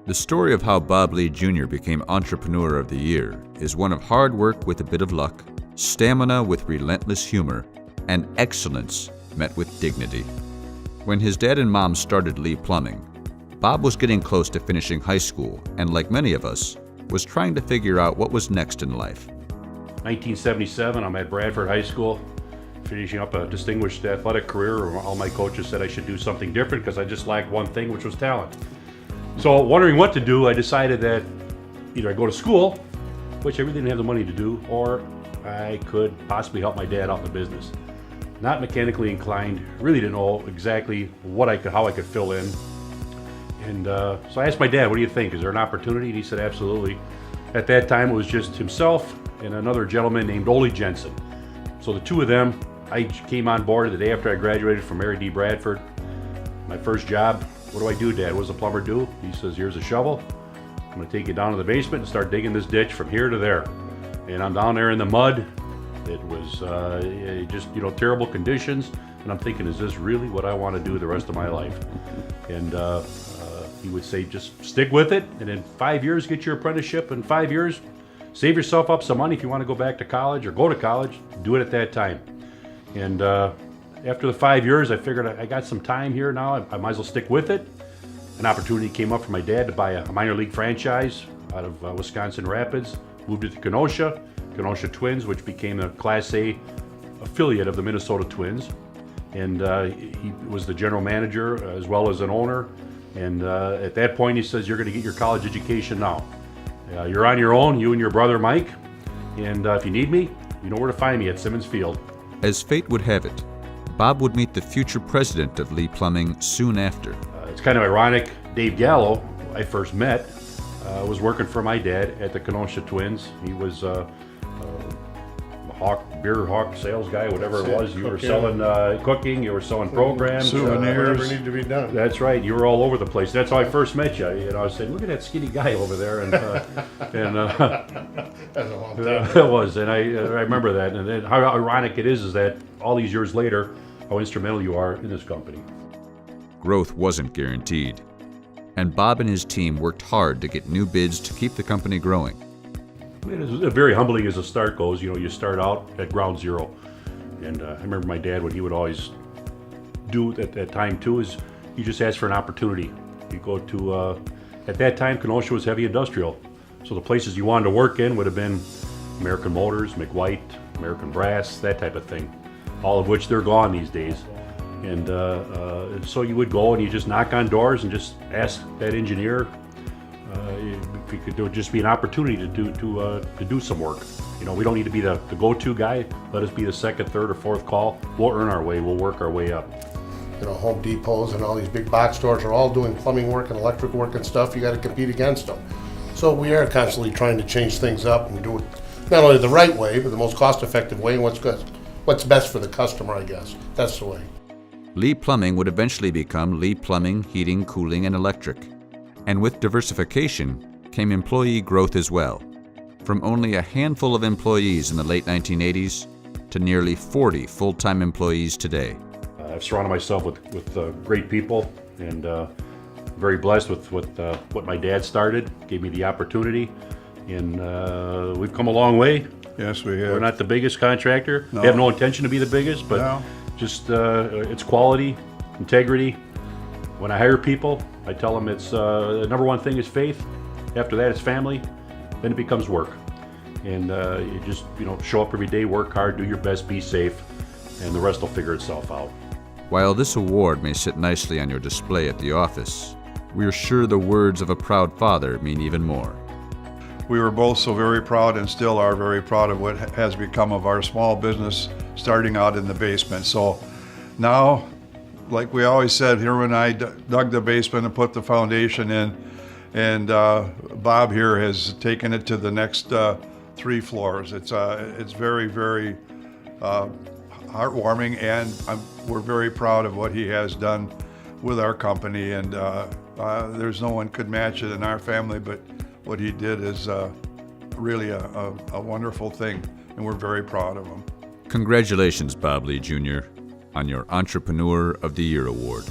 The story of how Bob Lee Jr. became Entrepreneur of the Year is one of hard work with a bit of luck, stamina with relentless humor, and excellence met with dignity. When his dad and mom started Lee Plumbing, Bob was getting close to finishing high school and, like many of us, was trying to figure out what was next in life. 1977, I'm at Bradford High School, finishing up a distinguished athletic career. All my coaches said I should do something different because I just lacked one thing, which was talent. So wondering what to do, I decided that either I go to school, which I really didn't have the money to do, or I could possibly help my dad out in the business. Not mechanically inclined, really didn't know exactly how I could fill in. And so I asked my dad, what do you think? Is there an opportunity? And he said, absolutely. At that time, it was just himself and another gentleman named Ole Jensen. So the two of them, I came on board the day after I graduated from Mary D. Bradford. My first job, what do I do, Dad? What does a plumber do? He says, here's a shovel. I'm gonna take you down to the basement and start digging this ditch from here to there. And I'm down there in the mud. It was just, terrible conditions. And I'm thinking, is this really what I want to do the rest of my life? And he would say, just stick with it. And in 5 years, get your apprenticeship. In 5 years, save yourself up some money if you want to go back to college or go to college, do it at that time. And after the 5 years, I figured I got some time here now. I might as well stick with it. An opportunity came up for my dad to buy a minor league franchise out of Wisconsin Rapids. Moved it to Kenosha Twins, which became a Class A affiliate of the Minnesota Twins. And he was the general manager as well as an owner. And at that point, he says, you're going to get your college education now. You're on your own, you and your brother Mike. And if you need me, you know where to find me at Simmons Field. As fate would have it, Bob would meet the future president of Lee Plumbing soon after. It's kind of ironic. Dave Gallo, who I first met, was working for my dad at the Kenosha Twins. He was a beer hawk sales guy, whatever it was. You were selling cooking, you were selling programs, souvenirs, whatever needed to be done. That's right. You were all over the place. That's how I first met you. I said, look at that skinny guy over there, and that's a long time. It was, and I remember that. And then how ironic it is that all these years later, how instrumental you are in this company. Growth wasn't guaranteed, and Bob and his team worked hard to get new bids to keep the company growing. It is very humbling as a start goes. You start out at ground zero. And I remember my dad, what he would always do at that time too, is he just asked for an opportunity. You go to, at that time, Kenosha was heavy industrial. So the places you wanted to work in would have been American Motors, McWhite, American Brass, that type of thing. All of which they're gone these days. And so you would go and you just knock on doors and just ask that engineer if it could just be an opportunity to do some work. We don't need to be the go-to guy. Let us be the second, third, or fourth call. We'll earn our way. We'll work our way up. Home Depots and all these big box stores are all doing plumbing work and electric work and stuff. You got to compete against them. So we are constantly trying to change things up and do it not only the right way, but the most cost-effective way and what's best for the customer, I guess. That's the way. Lee Plumbing would eventually become Lee Plumbing, Heating, Cooling, and Electric. And with diversification came employee growth as well, from only a handful of employees in the late 1980s to nearly 40 full-time employees today. I've surrounded myself with great people, and very blessed with what my dad started, gave me the opportunity, and we've come a long way. Yes, we have. We're not the biggest contractor. No. We have no intention to be the biggest, but No. just it's quality, integrity. When I hire people, I tell them it's the number one thing is faith. After that, it's family. Then it becomes work. And you just show up every day, work hard, do your best, be safe, and the rest will figure itself out. While this award may sit nicely on your display at the office, we're sure the words of a proud father mean even more. We were both so very proud and still are very proud of what has become of our small business starting out in the basement. So now, like we always said, here when I dug the basement and put the foundation in, and Bob here has taken it to the next 3 floors. It's very, very heartwarming, and we're very proud of what he has done with our company, and there's no one could match it in our family, but what he did is really a wonderful thing, and we're very proud of him. Congratulations, Bob Lee Jr., on your Entrepreneur of the Year award.